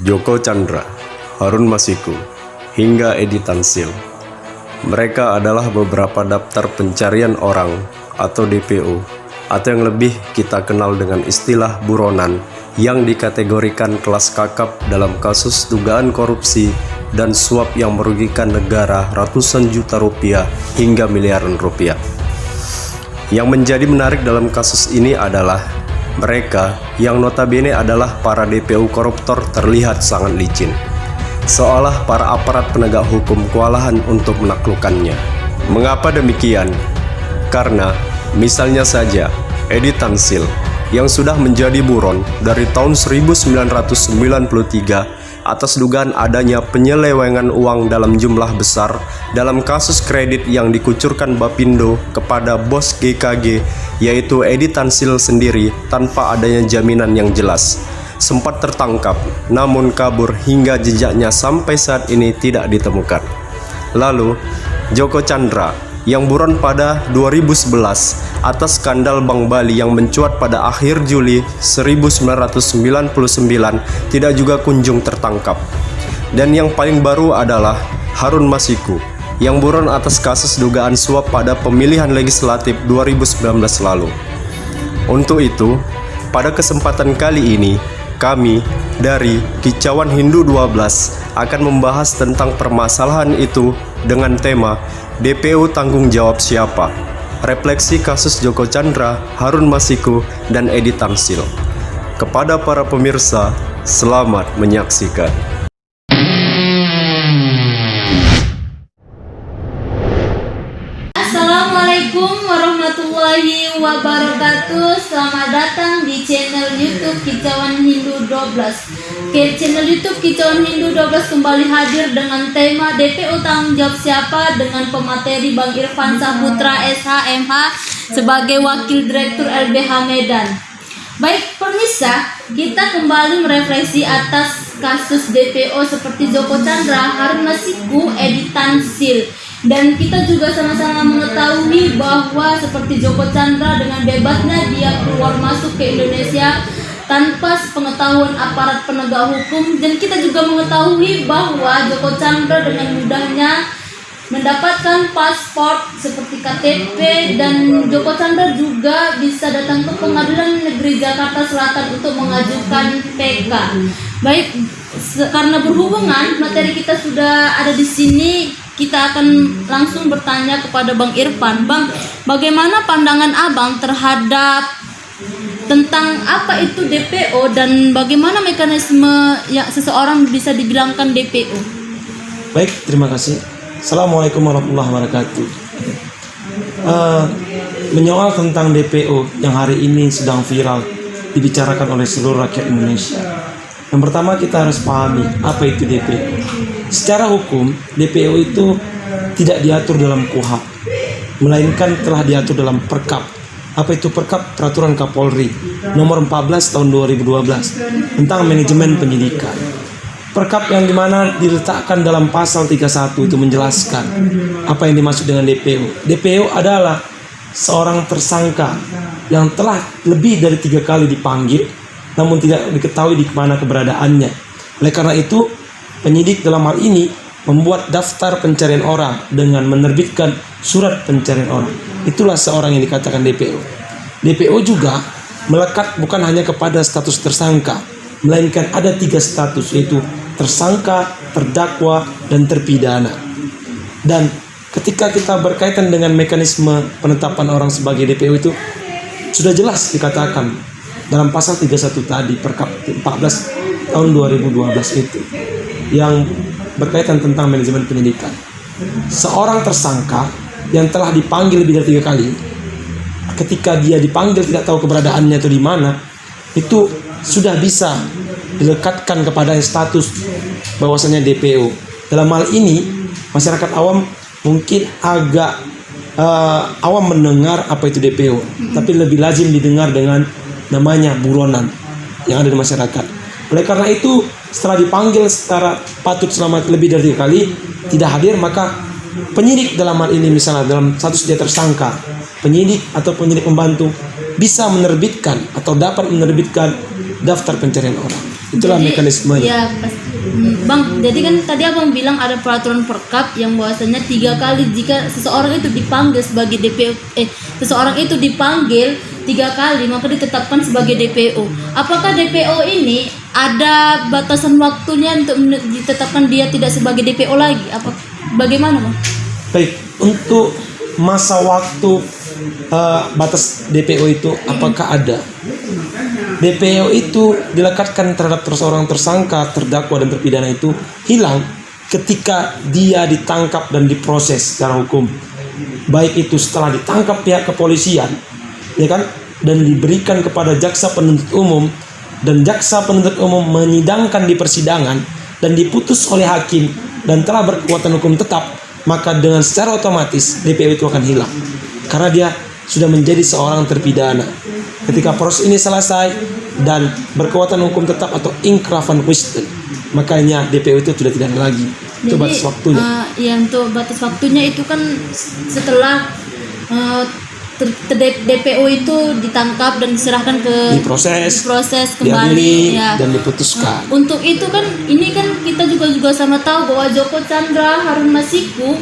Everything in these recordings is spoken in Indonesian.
Joko Chandra, Harun Masiku, hingga Edi Tansil. Mereka adalah beberapa daftar pencarian orang atau DPO, atau yang lebih kita kenal dengan istilah buronan, yang dikategorikan kelas kakap dalam kasus dugaan korupsi dan suap yang merugikan negara ratusan juta rupiah hingga miliaran rupiah. Yang menjadi menarik dalam kasus ini adalah mereka yang notabene adalah para DPO koruptor terlihat sangat licin, seolah para aparat penegak hukum kewalahan untuk menaklukkannya. Mengapa demikian? Karena misalnya saja Edi Tansil yang sudah menjadi buron dari tahun 1993 atas dugaan adanya penyelewengan uang dalam jumlah besar dalam kasus kredit yang dikucurkan Bappindo kepada bos GKG, yaitu Edi Tansil sendiri, tanpa adanya jaminan yang jelas. Sempat tertangkap, namun kabur hingga jejaknya sampai saat ini tidak ditemukan. Lalu, Joko Chandra yang buron pada 2011 atas skandal Bank Bali yang mencuat pada akhir Juli 1999 tidak juga kunjung tertangkap. Dan yang paling baru adalah Harun Masiku yang buron atas kasus dugaan suap pada pemilihan legislatif 2019 lalu. Untuk itu, pada kesempatan kali ini, kami dari Kicauan Hindu 12 akan membahas tentang permasalahan itu dengan tema DPO tanggung jawab siapa? Refleksi kasus Joko Chandra, Harun Masiku, dan Edi Tansil. Kepada para pemirsa, selamat menyaksikan. Assalamualaikum warahmatullahi wabarakatuh. Selamat datang di channel YouTube Kicauan Hindu 12. Channel YouTube Kicauan Hindu 12 kembali hadir dengan tema DPO tanggung jawab siapa, dengan pemateri Bang Irfan Saputra SHMH sebagai Wakil Direktur LBH Medan. Baik pemirsa, kita kembali merefleksi atas kasus DPO seperti Joko Chandra, Harun Masiku, Edi Tansil. Dan kita juga sama-sama mengetahui bahwa seperti Joko Chandra dengan bebasnya dia keluar masuk ke Indonesia tanpa pengetahuan aparat penegak hukum, dan kita juga mengetahui bahwa Joko Chandra dengan mudahnya mendapatkan paspor seperti KTP, dan Joko Chandra juga bisa datang ke Pengadilan Negeri Jakarta Selatan untuk mengajukan PK. Baik, karena berhubungan materi kita sudah ada di sini, kita akan langsung bertanya kepada Bang Irfan. Bang, bagaimana pandangan Abang terhadap tentang apa itu DPO dan bagaimana mekanisme yang seseorang bisa dibilangkan DPO? Baik, terima kasih. Assalamualaikum warahmatullahi wabarakatuh. Menyoal tentang DPO yang hari ini sedang viral dibicarakan oleh seluruh rakyat Indonesia. Yang pertama, kita harus pahami apa itu DPO. Secara hukum, DPO itu tidak diatur dalam KUHP, melainkan telah diatur dalam Perkap. Apa itu Perkap? Peraturan Kapolri nomor 14 tahun 2012 tentang manajemen penyidikan. Perkap yang dimana diletakkan dalam pasal 31 itu menjelaskan apa yang dimaksud dengan DPO. DPO adalah seorang tersangka yang telah lebih dari 3 kali dipanggil namun tidak diketahui di mana keberadaannya. Oleh karena itu, penyidik dalam hal ini membuat daftar pencarian orang dengan menerbitkan surat pencarian orang. Itulah seorang yang dikatakan DPO. DPO juga melekat bukan hanya kepada status tersangka, melainkan ada 3 status, yaitu tersangka, terdakwa, dan terpidana. Dan ketika kita berkaitan dengan mekanisme penetapan orang sebagai DPO itu sudah jelas dikatakan dalam pasal 31 tadi, Perkap 14 tahun 2012 itu, yang berkaitan tentang manajemen penyidikan. Seorang tersangka yang telah dipanggil lebih dari 3 kali, ketika dia dipanggil tidak tahu keberadaannya atau di mana, itu sudah bisa dilekatkan kepada status bahwasanya DPO. Dalam hal ini, masyarakat awam mungkin agak awam mendengar apa itu DPO, tapi lebih lazim didengar dengan namanya buronan yang ada di masyarakat. Oleh karena itu, setelah dipanggil secara patut selama lebih dari 3 kali tidak hadir, maka penyidik dalam hal ini, misalnya dalam status dia tersangka, penyidik atau penyidik pembantu bisa menerbitkan atau dapat menerbitkan daftar pencarian orang. Itulah mekanismenya. Ya, Bang, jadi kan tadi abang bilang ada peraturan Perkap yang bahwasanya 3 kali jika seseorang itu dipanggil sebagai DPO, seseorang itu dipanggil 3 kali maka ditetapkan sebagai DPO. Apakah DPO ini ada batasan waktunya untuk ditetapkan dia tidak sebagai DPO lagi? Bagaimana, Bang? Baik, untuk masa waktu batas DPO itu apakah ada? DPO itu dilekatkan terhadap seorang tersangka, terdakwa dan terpidana itu hilang ketika dia ditangkap dan diproses secara hukum. Baik itu setelah ditangkap pihak kepolisian, ya kan, dan diberikan kepada jaksa penuntut umum, dan jaksa penuntut umum menyidangkan di persidangan dan diputus oleh hakim dan telah berkekuatan hukum tetap, maka dengan secara otomatis DPO itu akan hilang karena dia sudah menjadi seorang terpidana. Ketika proses ini selesai dan berkekuatan hukum tetap atau inkrah van Wisden, makanya DPO itu sudah tidak ada lagi. Itu batas waktunya. Ya, untuk batas waktunya itu kan setelah DPO itu ditangkap dan diserahkan ke diproses kembali diadili, ya. dan diputuskan. Untuk itu kan ini kan kita juga sama tahu bahwa Joko Chandra, Harun Masiku,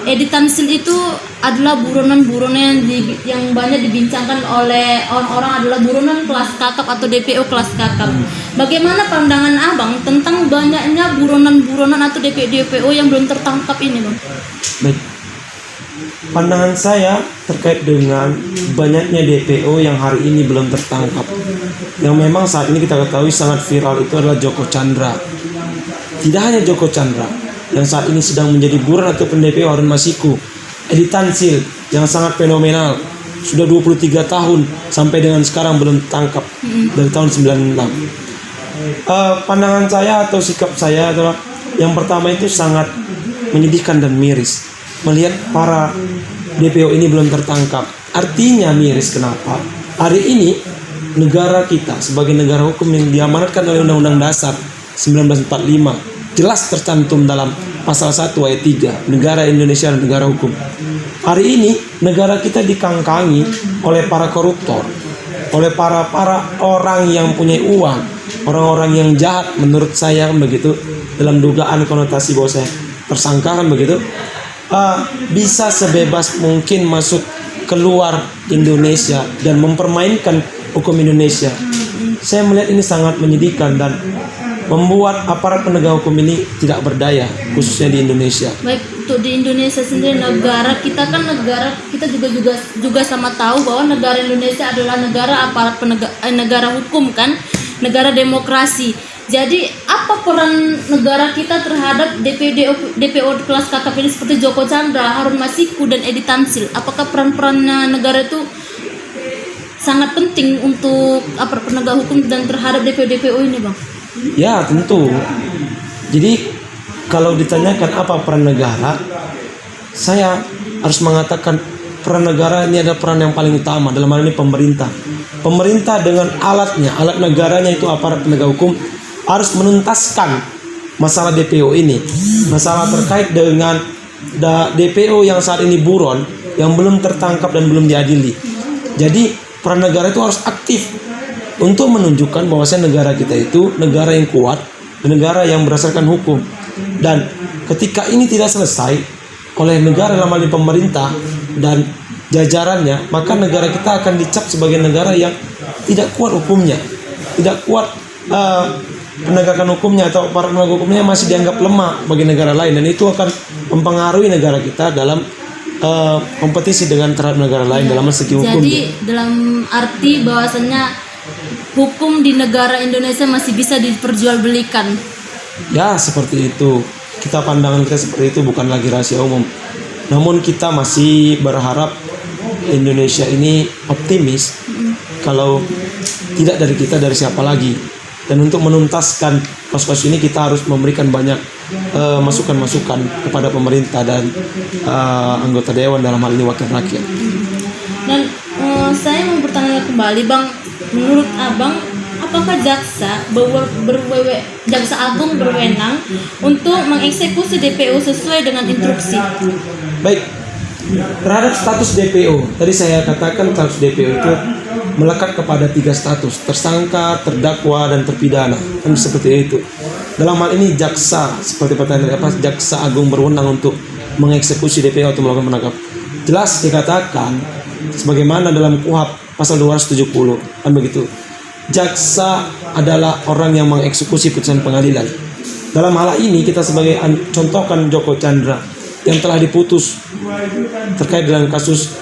Edi Tansil itu adalah buronan-buronan yang banyak dibincangkan oleh orang-orang adalah buronan kelas kakap atau DPO kelas kakap. Bagaimana pandangan abang tentang banyaknya buronan-buronan atau DPO yang belum tertangkap ini, Bang? Baik. Pandangan saya terkait dengan banyaknya DPO yang hari ini belum tertangkap. Yang memang saat ini kita ketahui sangat viral itu adalah Joko Chandra. Tidak hanya Joko Chandra yang saat ini sedang menjadi buron ataupun DPO Harun Masiku, Edi Tansil yang sangat fenomenal, sudah 23 tahun sampai dengan sekarang belum tangkap dari tahun 96. Pandangan saya atau sikap saya adalah yang pertama itu sangat menyedihkan dan miris melihat para DPO ini belum tertangkap. Artinya miris kenapa? Hari ini negara kita sebagai negara hukum yang diamanatkan oleh Undang-Undang Dasar 1945 jelas tercantum dalam pasal 1 ayat 3, negara Indonesia dan negara hukum. Hari ini negara kita dikangkangi oleh para koruptor, oleh para orang yang punya uang, orang-orang yang jahat menurut saya begitu, dalam dugaan konotasi bahwa saya tersangka kan begitu, bisa sebebas mungkin masuk keluar Indonesia dan mempermainkan hukum Indonesia. Saya melihat ini sangat menyedihkan dan membuat aparat penegak hukum ini tidak berdaya, khususnya di Indonesia. Baik, untuk di Indonesia sendiri negara kita kan kita juga sama tahu bahwa negara Indonesia adalah negara aparat negara hukum kan, negara demokrasi. Jadi apa peran negara kita terhadap DPO kelas kakap ini seperti Joko Chandra, Harun Masiku dan Edi Tansil? Apakah peran-perannya negara itu sangat penting untuk aparat penegak hukum dan terhadap DPO ini, Bang? Ya tentu. Jadi kalau ditanyakan apa peran negara, saya harus mengatakan peran negara ini adalah peran yang paling utama, dalam hal ini pemerintah. Pemerintah dengan alat negaranya itu aparat penegak hukum harus menuntaskan masalah DPO ini, masalah terkait dengan DPO yang saat ini buron, yang belum tertangkap dan belum diadili. Jadi peran negara itu harus aktif untuk menunjukkan bahwasanya negara kita itu negara yang kuat, negara yang berdasarkan hukum. Dan ketika ini tidak selesai oleh negara dalam hal ini pemerintah dan jajarannya, maka negara kita akan dicap sebagai negara yang tidak kuat hukumnya, tidak kuat penegakan hukumnya, atau para penegak hukumnya masih dianggap lemah bagi negara lain, dan itu akan mempengaruhi negara kita dalam kompetisi dengan terhadap negara lain dalam segi hukum. Jadi dalam arti bahwasanya hukum di negara Indonesia masih bisa diperjualbelikan. Ya, seperti itu. Pandangan kita seperti itu, bukan lagi rahasia umum. Namun kita masih berharap Indonesia ini optimis. Kalau tidak dari kita, dari siapa lagi? Dan untuk menuntaskan kasus-kasus ini kita harus memberikan banyak masukan-masukan kepada pemerintah dan anggota dewan, dalam hal ini wakil rakyat. Dan saya mau bertanya kembali, Bang, menurut Abang, apakah jaksa agung berwenang untuk mengeksekusi DPO sesuai dengan instruksi? Baik, terhadap status DPO, tadi saya katakan status DPO itu melekat kepada 3 status: tersangka, terdakwa, dan terpidana, kan seperti itu. dalam hal ini jaksa, seperti pertanyaan jaksa agung berwenang untuk mengeksekusi DPO atau melakukan penangkapan. Jelas dikatakan sebagaimana dalam KUHP pasal 270 kan begitu. Jaksa adalah orang yang mengeksekusi putusan pengadilan. Dalam hal ini kita sebagai contohkan Joko Chandra yang telah diputus terkait dengan kasus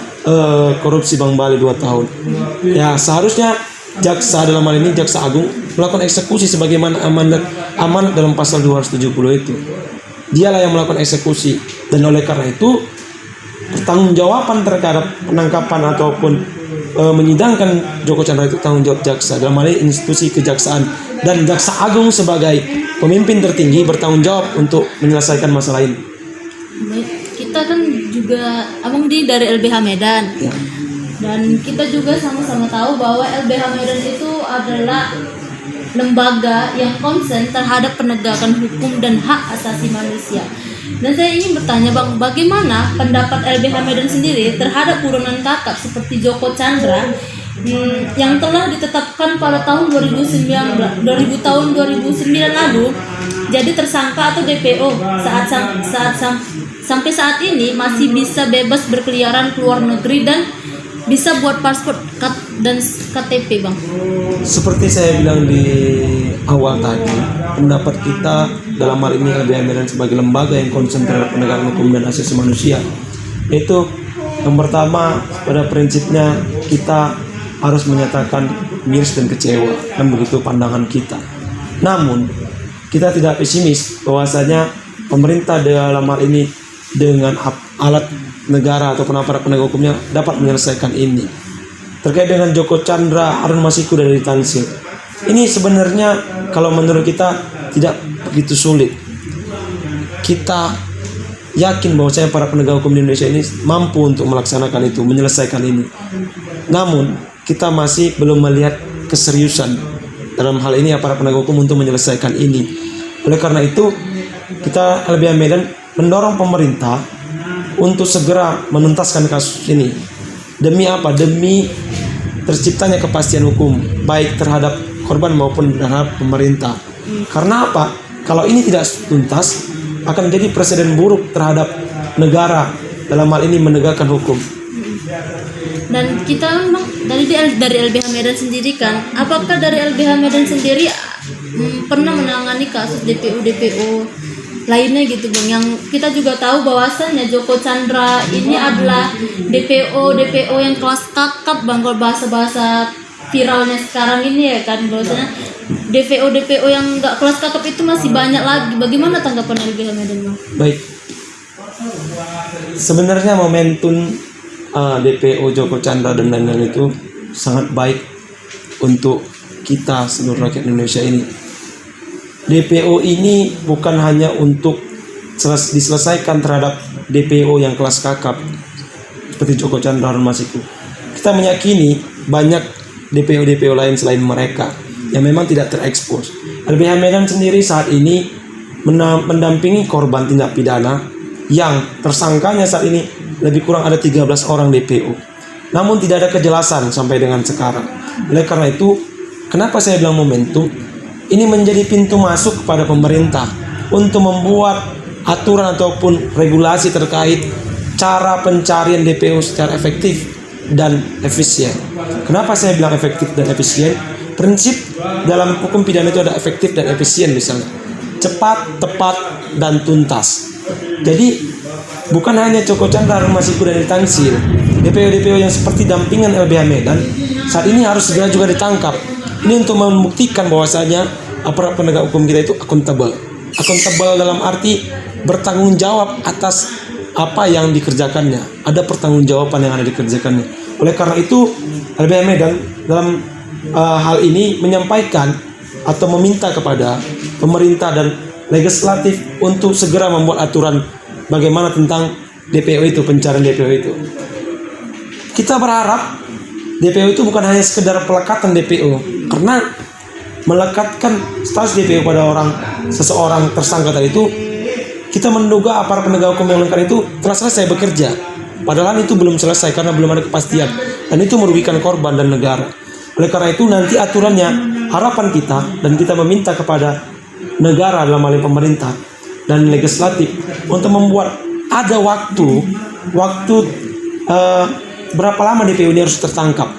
korupsi Bank Bali 2 tahun. Ya, seharusnya jaksa dalam hal ini jaksa agung melakukan eksekusi sebagaimana amanat dalam pasal 270 itu. Dialah yang melakukan eksekusi, dan oleh karena itu pertanggungjawaban terhadap penangkapan ataupun menyidangkan Joko Chandra itu tanggung jawab jaksa, dalam hal ini institusi kejaksaan, dan jaksa agung sebagai pemimpin tertinggi bertanggung jawab untuk menyelesaikan masalah ini. Kita kan juga abang dari LBH Medan. Ya. Dan kita juga sama-sama tahu bahwa LBH Medan itu adalah lembaga yang konsen terhadap penegakan hukum dan hak asasi manusia. Dan saya ingin bertanya Bang, bagaimana pendapat LBH Medan sendiri terhadap buronan kakap seperti Joko Chandra yang telah ditetapkan pada tahun 2009 lalu jadi tersangka atau DPO sampai saat ini masih bisa bebas berkeliaran ke luar negeri dan bisa buat paspor dan KTP Bang. Seperti saya bilang di awal tadi, pendapat kita dalam hal ini LBH Medan sebagai lembaga yang konsen terhadap penegakan hukum dan asasi manusia, itu yang pertama pada prinsipnya kita harus menyatakan miris dan kecewa, dan begitu pandangan kita. Namun kita tidak pesimis bahwasanya pemerintah dalam hal ini dengan alat negara ataupun aparat penegak hukumnya dapat menyelesaikan ini. Terkait dengan Joko Chandra, Harun Masiku dari Tangsel, ini sebenarnya kalau menurut kita tidak begitu sulit. Kita yakin bahwasanya para penegak hukum di Indonesia ini mampu untuk melaksanakan itu, menyelesaikan ini. Namun kita masih belum melihat keseriusan dalam hal ini aparat penegak hukum untuk menyelesaikan ini. Oleh karena itu kita LBH Medan mendorong pemerintah untuk segera menuntaskan kasus ini. Demi apa? Demi terciptanya kepastian hukum baik terhadap korban maupun terhadap pemerintah. Karena apa? Kalau ini tidak tuntas akan menjadi presiden buruk terhadap negara dalam hal ini menegakkan hukum. Dan kita memang dari LBH Medan sendiri kan, apakah dari LBH Medan sendiri pernah menangani kasus DPO lainnya gitu Bang, yang kita juga tahu bahwasannya Joko Chandra ini adalah DPO yang kelas kakap Bang, kalau bahasa viralnya sekarang ini ya kan, bahwasanya DPO yang nggak kelas kakap itu masih banyak lagi. Bagaimana tanggapan LBH Medan Bang? Baik, sebenarnya momentum DPO Joko Chandra dan lain-lain itu sangat baik untuk kita seluruh rakyat Indonesia ini. DPO ini bukan hanya untuk diselesaikan terhadap DPO yang kelas kakap seperti Joko Chandra dan Masiku. Kita meyakini banyak DPO lain selain mereka yang memang tidak terekspos. LBH Medan sendiri saat ini mendampingi korban tindak pidana yang tersangkanya saat ini lebih kurang ada 13 orang DPO. Namun tidak ada kejelasan sampai dengan sekarang. Oleh karena itu, kenapa saya bilang momentum? Ini menjadi pintu masuk kepada pemerintah untuk membuat aturan ataupun regulasi terkait cara pencarian DPO secara efektif dan efisien. Kenapa saya bilang efektif dan efisien? Prinsip dalam hukum pidana itu ada efektif dan efisien misalnya. Cepat, tepat, dan tuntas. Jadi bukan hanya Joko Chandra, Harun Masiku dari Tangsel, DPO yang seperti dampingan LBH Medan saat ini harus segera juga ditangkap. Ini untuk membuktikan bahwasanya aparat penegak hukum kita itu akuntabel dalam arti bertanggung jawab atas apa yang dikerjakannya. Ada pertanggungjawaban yang ada dikerjakannya. Oleh karena itu LBH Medan dalam hal ini menyampaikan atau meminta kepada pemerintah dan legislatif untuk segera membuat aturan bagaimana tentang DPO itu, pencarian DPO itu. Kita berharap DPO itu bukan hanya sekedar pelekatan DPO, karena melekatkan status DPO pada seseorang tersangka tadi itu, kita menduga aparat penegak hukum yang lengkap itu telah selesai bekerja. Padahal itu belum selesai karena belum ada kepastian, dan itu merugikan korban dan negara. Oleh karena itu nanti aturannya, harapan kita dan kita meminta kepada negara dalam hal ini pemerintah dan legislatif untuk membuat ada waktu berapa lama DPO ini harus tertangkap.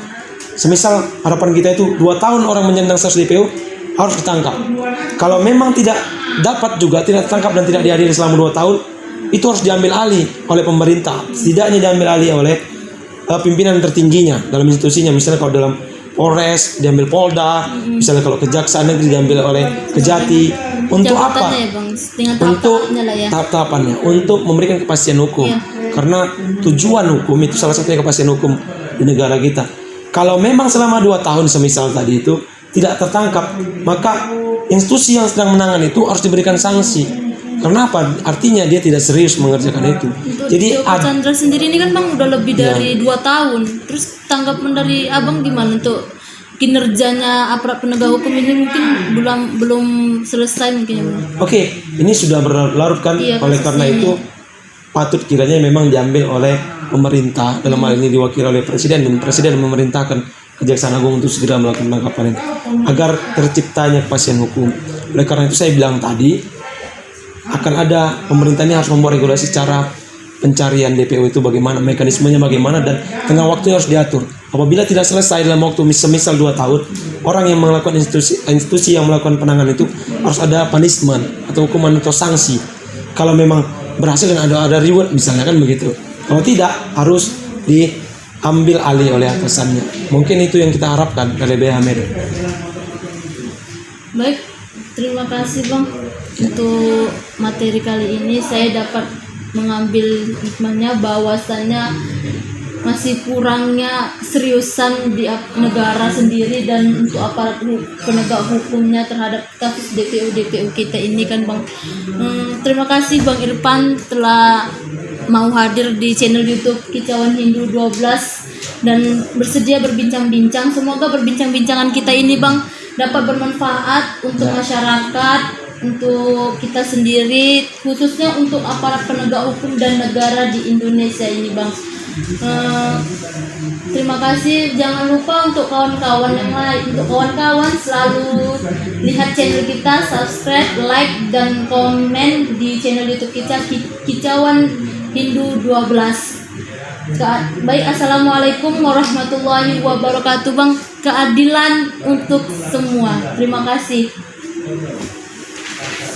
Semisal harapan kita itu 2 tahun orang menyandang status DPO harus ditangkap. Kalau memang tidak dapat juga, tidak tertangkap dan tidak diadili selama 2 tahun, itu harus diambil alih oleh pemerintah. Setidaknya diambil alih oleh pimpinan tertingginya dalam institusinya. Misalnya kalau dalam Polres diambil Polda, misalnya kalau kejaksaan negeri diambil oleh Kejati. Untuk apa? Jabatannya ya, Bang. Dengan Untuk tahap-tahapnya lah ya. tahap-tahapannya, untuk memberikan kepastian hukum. Iya. Karena tujuan hukum itu salah satunya kepastian hukum di negara kita. Kalau memang selama 2 tahun semisal tadi itu tidak tertangkap, maka institusi yang sedang menangani itu harus diberikan sanksi. Karena apa? Artinya dia tidak serius mengerjakan itu. Untuk Jadi Joko Chandra sendiri ini kan Bang udah lebih dari 2 tahun. Terus tanggapan dari Abang gimana untuk kinerjanya aparat penegak hukum ini? Mungkin belum selesai mungkin ya, Bang. Oke, ini sudah berlarut kan. Iya, Oleh karena kasusnya itu patut kiranya memang diambil oleh pemerintah, dalam hal ini diwakili oleh presiden, dan presiden memerintahkan Kejaksaan Agung untuk segera melakukan penangkapan ini agar terciptanya kepastian hukum. Oleh karena itu saya bilang tadi akan ada, pemerintah ini harus membuat regulasi cara pencarian DPO itu bagaimana, mekanismenya bagaimana, dan tengah waktunya harus diatur. Apabila tidak selesai dalam waktu semisal 2 tahun, orang yang melakukan institusi yang melakukan penanganan itu harus ada punishment atau hukuman atau sanksi. Kalau memang berhasil dan ada reward misalnya kan begitu. Kalau tidak, harus diambil alih oleh atasannya. Mungkin itu yang kita harapkan dari BH Medan. Baik, terima kasih Bang. Untuk materi kali ini saya dapat mengambil hikmahnya bahwasannya masih kurangnya seriusan di negara sendiri dan untuk aparat penegak hukumnya terhadap kasus DPO kita ini kan Bang. Terima kasih Bang Irfan telah mau hadir di channel YouTube Kicauan Hindu 12 dan bersedia berbincang-bincang. Semoga perbincangan kita ini Bang dapat bermanfaat untuk masyarakat, untuk kita sendiri, khususnya untuk aparat penegak hukum dan negara di Indonesia ini Bang. Terima kasih. Jangan lupa untuk kawan-kawan yang lain, untuk kawan-kawan selalu lihat channel kita, subscribe, like dan komen di channel YouTube kita Kicauan Hindu 12. Baik, assalamualaikum warahmatullahi wabarakatuh Bang. Keadilan untuk semua. Terima kasih.